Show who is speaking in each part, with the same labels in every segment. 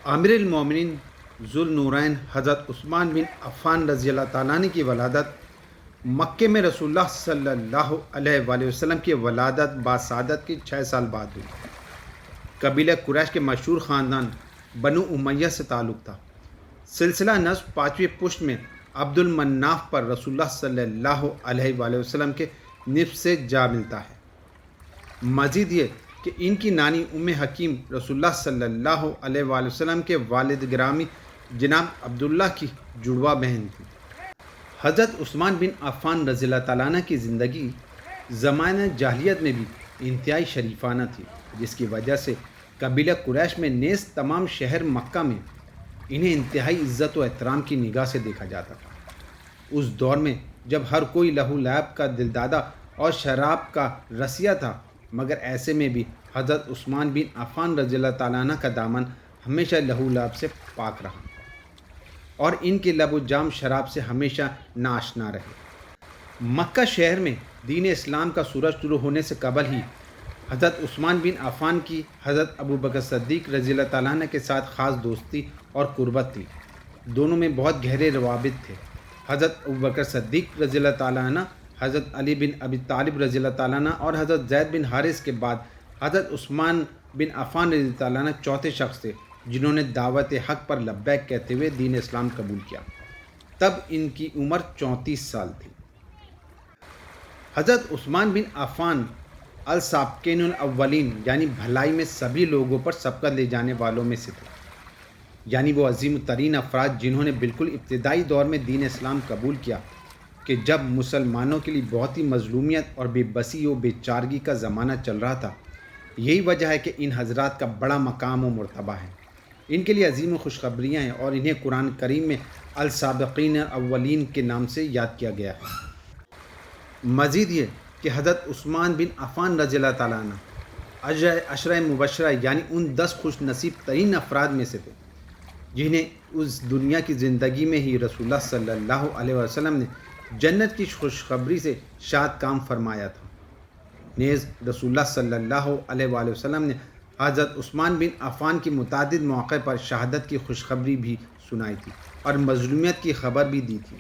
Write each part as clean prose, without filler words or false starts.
Speaker 1: عامر المومنین ذوالنورین حضرت عثمان بن عفان رضی اللہ تعالیٰ عنہ کی ولادت مکے میں رسول اللہ صلی اللہ علیہ وآلہ وسلم کی ولادت باسعادت کے 6 سال بعد ہوئی۔ قبیلہ قریش کے مشہور خاندان بنو امیہ سے تعلق تھا۔ سلسلہ نسب 5ویں پشت میں عبد المناف پر رسول اللہ صلی اللہ علیہ وآلہ وسلم کے نسب سے جا ملتا ہے۔ مزید یہ کہ ان کی نانی ام حکیم رسول اللہ صلی اللہ علیہ وآلہ وسلم کے والد گرامی جناب عبداللہ کی جڑواں بہن تھی۔ حضرت عثمان بن عفان رضی اللہ تعالیٰ عنہ کی زندگی زمانہ جاہلیت میں بھی انتہائی شریفانہ تھی، جس کی وجہ سے قبیلہ قریش میں نیز تمام شہر مکہ میں انہیں انتہائی عزت و احترام کی نگاہ سے دیکھا جاتا تھا۔ اس دور میں جب ہر کوئی لہو لعب کا دلدادہ اور شراب کا رسیہ تھا، مگر ایسے میں بھی حضرت عثمان بن عفان رضی اللہ تعالیٰ عنہ کا دامن ہمیشہ لہو لعب سے پاک رہا اور ان کے لب و جام شراب سے ہمیشہ ناآشنا رہے۔ مکہ شہر میں دین اسلام کا سورج طلوع ہونے سے قبل ہی حضرت عثمان بن عفان کی حضرت ابو بکر صدیق رضی اللہ تعالیٰ عنہ کے ساتھ خاص دوستی اور قربت تھی۔ دونوں میں بہت گہرے روابط تھے۔ حضرت ابو بکر صدیق رضی اللہ تعالیٰ عنہ حضرت علی بن ابی طالب رضی اللہ تعالیٰ عنہ اور حضرت زید بن حارث کے بعد حضرت عثمان بن عفان رضی اللہ تعالیٰ عنہ چوتھے شخص تھے جنہوں نے دعوت حق پر لبیک کہتے ہوئے دین اسلام قبول کیا۔ تب ان کی عمر 34 سال تھی۔ حضرت عثمان بن عفان السابقین الاولین یعنی بھلائی میں سبھی لوگوں پر سبقت لے جانے والوں میں سے تھے، یعنی وہ عظیم ترین افراد جنہوں نے بالکل ابتدائی دور میں دین اسلام قبول کیا کہ جب مسلمانوں کے لیے بہت ہی مظلومیت اور بے بسی و بے چارگی کا زمانہ چل رہا تھا۔ یہی وجہ ہے کہ ان حضرات کا بڑا مقام و مرتبہ ہے۔ ان کے لیے عظیم و خوشخبریاں ہیں اور انہیں قرآن کریم میں السابقین الاولین کے نام سے یاد کیا گیا ہے۔ مزید یہ کہ حضرت عثمان بن عفان رضی اللہ تعالیٰ عنہ عشرہ مبشرہ یعنی ان 10 خوش نصیب ترین افراد میں سے تھے جنہیں اس دنیا کی زندگی میں ہی رسول اللہ صلی اللہ علیہ وسلم نے جنت کی خوشخبری سے شاد کام فرمایا تھا۔ نیز رسول اللہ صلی اللہ علیہ وآلہ وسلم نے حضرت عثمان بن عفان کی متعدد مواقع پر شہادت کی خوشخبری بھی سنائی تھی اور مظلومیت کی خبر بھی دی تھی۔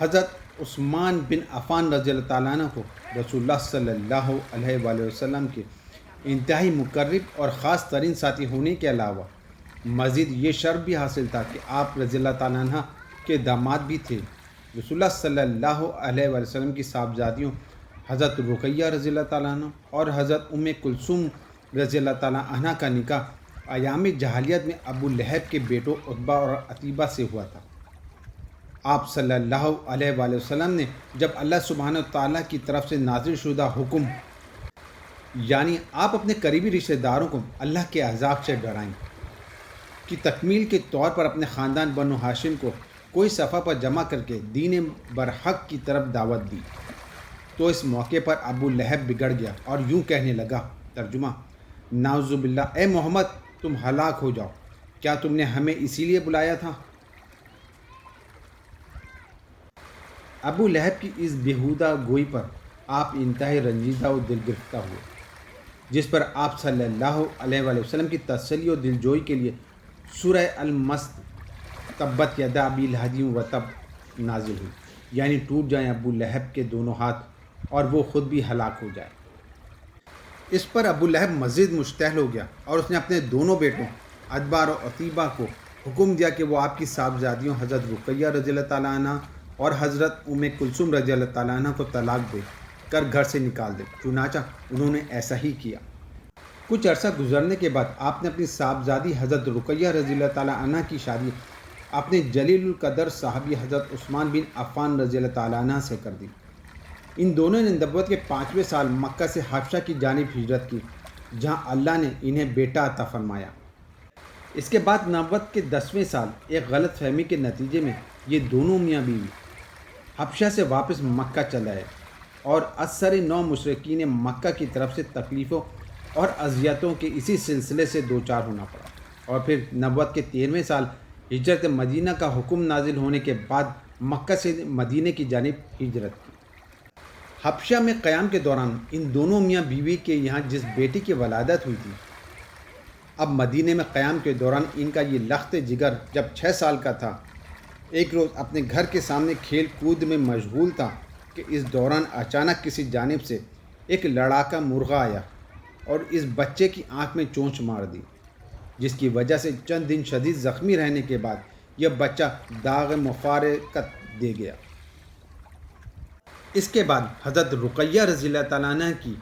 Speaker 1: حضرت عثمان بن عفان رضی اللہ تعالیٰ عنہ کو رسول اللہ صلی اللہ علیہ وآلہ وسلم کے انتہائی مقرب اور خاص ترین ساتھی ہونے کے علاوہ مزید یہ شرف بھی حاصل تھا کہ آپ رضی اللہ تعالیٰ عنہ کے داماد بھی تھے۔ رسول اللہ صلی اللہ علیہ وآلہ وسلم کی صاحبزادیوں حضرت رقیہ رضی اللہ تعالیٰ عنہ اور حضرت ام کلثوم رضی اللہ تعالیٰ عنہ کا نکاح ایام جاہلیت میں ابو لہب کے بیٹوں عتبہ اور عتیبہ سے ہوا تھا۔ آپ صلی اللہ علیہ وآلہ وسلم نے جب اللہ سبحانہ تعالیٰ کی طرف سے نازل شدہ حکم یعنی آپ اپنے قریبی رشتہ داروں کو اللہ کے عذاب سے ڈرائیں کی تکمیل کے طور پر اپنے خاندان بنو ہاشم کو کوئی صفحہ پر جمع کر کے دین برحق کی طرف دعوت دی تو اس موقع پر ابو لہب بگڑ گیا اور یوں کہنے لگا، ترجمہ: نعوذ باللہ، اے محمد تم ہلاک ہو جاؤ، کیا تم نے ہمیں اسی لیے بلایا تھا؟ ابو لہب کی اس بیہودہ گوئی پر آپ انتہائی رنجیدہ و دل گرفتہ ہوئے، جس پر آپ صلی اللہ علیہ وآلہ وسلم کی تسلی و دلجوئی کے لیے سورہ المسد تبت یدا ابی لہب وتب نازل ہوئی، یعنی ٹوٹ جائیں ابو لہب کے دونوں ہاتھ اور وہ خود بھی ہلاک ہو جائے۔ اس پر ابو لہب مزید مشتعل ہو گیا اور اس نے اپنے دونوں بیٹوں عتبہ اور عتیبہ کو حکم دیا کہ وہ آپ کی صاحبزادیوں حضرت رقیہ رضی اللہ تعالیٰ عنہ اور حضرت ام کلثوم رضی اللہ تعالیٰ عنہ کو طلاق دے کر گھر سے نکال دے۔ چنانچہ انہوں نے ایسا ہی کیا۔ کچھ عرصہ گزرنے کے بعد آپ نے اپنی صاحبزادی حضرت رقیہ رضی اللہ تعالیٰ عنہ کی شادی اپنے جلیل القدر صحابی حضرت عثمان بن عفان رضی اللہ تعالیٰ عنہ سے کر دی۔ ان دونوں نے نبوت کے 5ویں سال مکہ سے حبشہ کی جانب ہجرت کی، جہاں اللہ نے انہیں بیٹا عطا فرمایا۔ اس کے بعد نبوت کے 10ویں سال ایک غلط فہمی کے نتیجے میں یہ دونوں میاں بیوی حبشہ سے واپس مکہ چل آئے اور اکثر نو مشرکین مکہ کی طرف سے تکلیفوں اور اذیتوں کے اسی سلسلے سے دوچار ہونا پڑا، اور پھر نبوت کے 13ویں سال ہجرت مدینہ کا حکم نازل ہونے کے بعد مکہ سے مدینہ کی جانب ہجرت کی۔ حبشہ میں قیام کے دوران ان دونوں میاں بیوی کے یہاں جس بیٹی کی ولادت ہوئی تھی، اب مدینے میں قیام کے دوران ان کا یہ لخت جگر جب 6 سال کا تھا، ایک روز اپنے گھر کے سامنے کھیل کود میں مشغول تھا کہ اس دوران اچانک کسی جانب سے ایک لڑاکا مرغہ آیا اور اس بچے کی آنکھ میں چونچ مار دی، جس کی وجہ سے چند دن شدید زخمی رہنے کے بعد یہ بچہ داغ مفارقت دے گیا۔ اس کے بعد حضرت رقیہ رضی اللہ تعالیٰ عنہ کی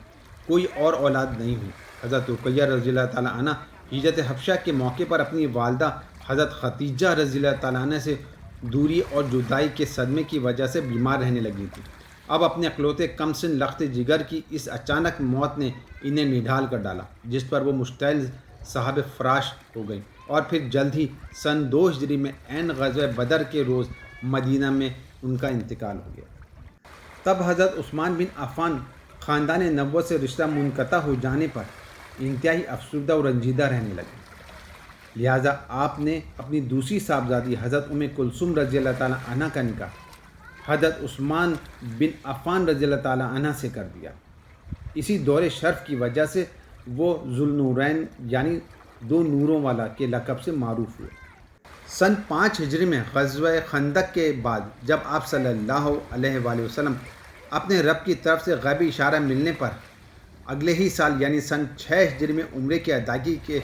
Speaker 1: کوئی اور اولاد نہیں ہوئی۔ حضرت رقیہ رضی اللہ تعالیٰ عنہ ہجرت حبشہ کے موقع پر اپنی والدہ حضرت خدیجہ رضی اللہ تعالیٰ عنہ سے دوری اور جدائی کے صدمے کی وجہ سے بیمار رہنے لگی تھی۔ اب اپنے اکلوتے کم سن لخت جگر کی اس اچانک موت نے انہیں نڈھال کر ڈالا، جس پر وہ مشتعل صاحب فراش ہو گئیں، اور پھر جلد ہی سن 2 ہجری میں عین غزوہ بدر کے روز مدینہ میں ان کا انتقال ہو گیا۔ تب حضرت عثمان بن عفان خاندان نبوت سے رشتہ منقطع ہو جانے پر انتہائی افسردہ اور رنجیدہ رہنے لگے، لہٰذا آپ نے اپنی دوسری صاحبزادی حضرت کلثوم رضی اللہ تعالیٰ عنہ کا نکاح حضرت عثمان بن عفان رضی اللہ تعالیٰ عنہ سے کر دیا۔ اسی دور شرف کی وجہ سے وہ ذوالنورین یعنی 2 نوروں والا کے لقب سے معروف ہوئے۔ سن 5 ہجری میں غزوہ خندق کے بعد جب آپ صلی اللہ علیہ وآلہ وسلم اپنے رب کی طرف سے غیبی اشارہ ملنے پر اگلے ہی سال یعنی سن 6 ہجری میں عمرے کی ادائیگی کے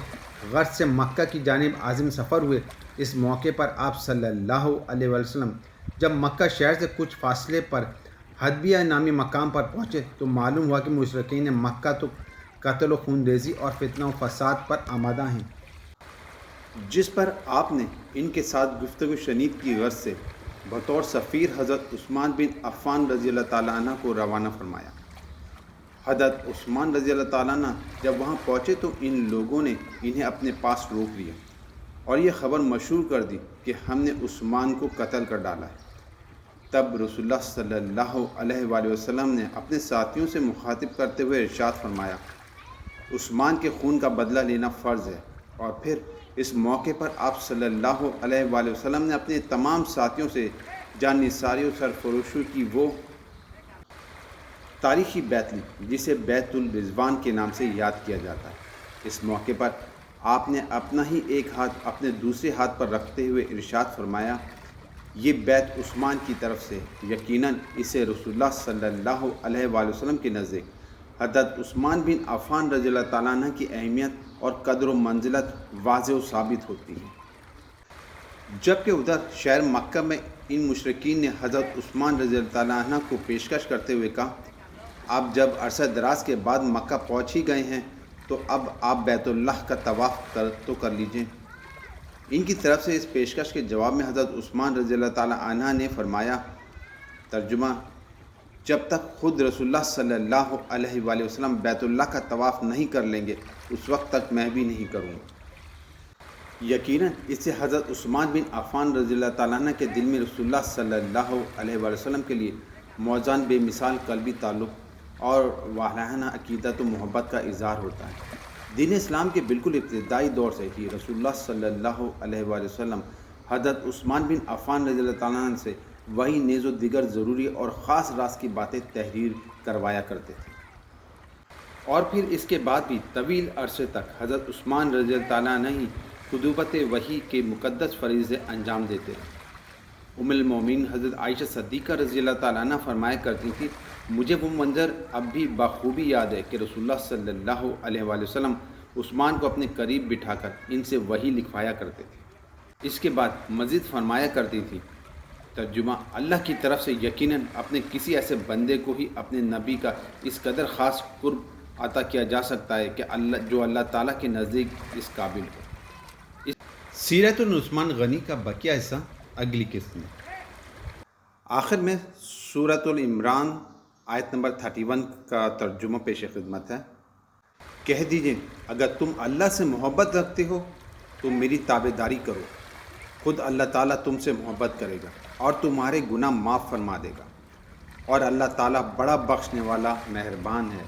Speaker 1: غرض سے مکہ کی جانب عازم سفر ہوئے۔ اس موقع پر آپ صلی اللہ علیہ وآلہ وسلم جب مکہ شہر سے کچھ فاصلے پر حدیبیہ نامی مقام پر پہنچے تو معلوم ہوا کہ مشرکین مکہ تو قتل و خون ریزی اور فتنہ و فساد پر آمادہ ہیں، جس پر آپ نے ان کے ساتھ گفتگو شنید کی غرض سے بطور سفیر حضرت عثمان بن عفان رضی اللہ تعالیٰ عنہ کو روانہ فرمایا۔ حضرت عثمان رضی اللہ تعالیٰ عنہ جب وہاں پہنچے تو ان لوگوں نے انہیں اپنے پاس روک لیا اور یہ خبر مشہور کر دی کہ ہم نے عثمان کو قتل کر ڈالا ہے۔ تب رسول اللہ صلی اللہ علیہ وآلہ وسلم نے اپنے ساتھیوں سے مخاطب کرتے ہوئے ارشاد فرمایا، عثمان کے خون کا بدلہ لینا فرض ہے۔ اور پھر اس موقع پر آپ صلی اللہ علیہ وآلہ وسلم نے اپنے تمام ساتھیوں سے جان نثاری و سرفروشی کی وہ تاریخی بیعت لی جسے بیعت الرضوان کے نام سے یاد کیا جاتا ہے۔ اس موقع پر آپ نے اپنا ہی ایک ہاتھ اپنے دوسرے ہاتھ پر رکھتے ہوئے ارشاد فرمایا، یہ بیعت عثمان کی طرف سے، یقیناً اسے رسول اللہ صلی اللہ علیہ وآلہ وسلم کے نزدیک حضرت عثمان بن عفان رضی اللہ تعالیٰ عنہ کی اہمیت اور قدر و منزلت واضح و ثابت ہوتی ہے۔ جبکہ ادھر شہر مکہ میں ان مشرکین نے حضرت عثمان رضی اللہ تعالیٰ عنہ کو پیشکش کرتے ہوئے کہا، آپ جب عرصہ دراز کے بعد مکہ پہنچ ہی گئے ہیں تو اب آپ بیت اللہ کا طواف کر لیجئیں۔ ان کی طرف سے اس پیشکش کے جواب میں حضرت عثمان رضی اللہ تعالیٰ عنہ نے فرمایا، ترجمہ، جب تک خود رسول اللہ صلی اللہ علیہ وآلہ وسلم بیت اللہ کا طواف نہیں کر لیں گے اس وقت تک میں بھی نہیں کروں گا۔ یقیناً اس سے حضرت عثمان بن عفان رضی اللہ تعالیٰ عنہ کے دل میں رسول اللہ صلی اللہ علیہ وآلہ وسلم کے لیے موزان بے مثال قلبی تعلق اور واہلانہ عقیدت و محبت کا اظہار ہوتا ہے۔ دین اسلام کے بالکل ابتدائی دور سے ہی رسول اللہ صلی اللہ علیہ وآلہ وسلم حضرت عثمان بن عفان رضی اللہ تعالیٰ عنہ سے وہی نیز و دیگر ضروری اور خاص راز کی باتیں تحریر کروایا کرتے تھے، اور پھر اس کے بعد بھی طویل عرصے تک حضرت عثمان رضی اللہ تعالیٰ عنہ ہی خطوبت وحی کے مقدس فریضے انجام دیتے رہے۔ ام المومنین حضرت عائشہ صدیقہ رضی اللہ تعالیٰ عنہ فرمایا کرتی تھی، مجھے وہ منظر اب بھی بخوبی یاد ہے کہ رسول اللہ صلی اللہ علیہ وآلہ وسلم عثمان کو اپنے قریب بٹھا کر ان سے وحی لکھوایا کرتے تھے۔ اس کے بعد مزید فرمایا کرتی تھی، ترجمہ، اللہ کی طرف سے یقیناً اپنے کسی ایسے بندے کو ہی اپنے نبی کا اس قدر خاص قرب عطا کیا جا سکتا ہے کہ جو اللہ تعالیٰ کے نزدیک اس قابل ہو۔ سیرت عثمان غنی کا بقیہ حصہ اگلی قسط میں۔ آخر میں سورۃ العمران آیت نمبر 31 کا ترجمہ پیش خدمت ہے۔ کہہ دیجئے، اگر تم اللہ سے محبت رکھتے ہو تو میری تابعداری کرو، خود اللہ تعالیٰ تم سے محبت کرے گا اور تمہارے گناہ معاف فرما دے گا، اور اللہ تعالیٰ بڑا بخشنے والا مہربان ہے۔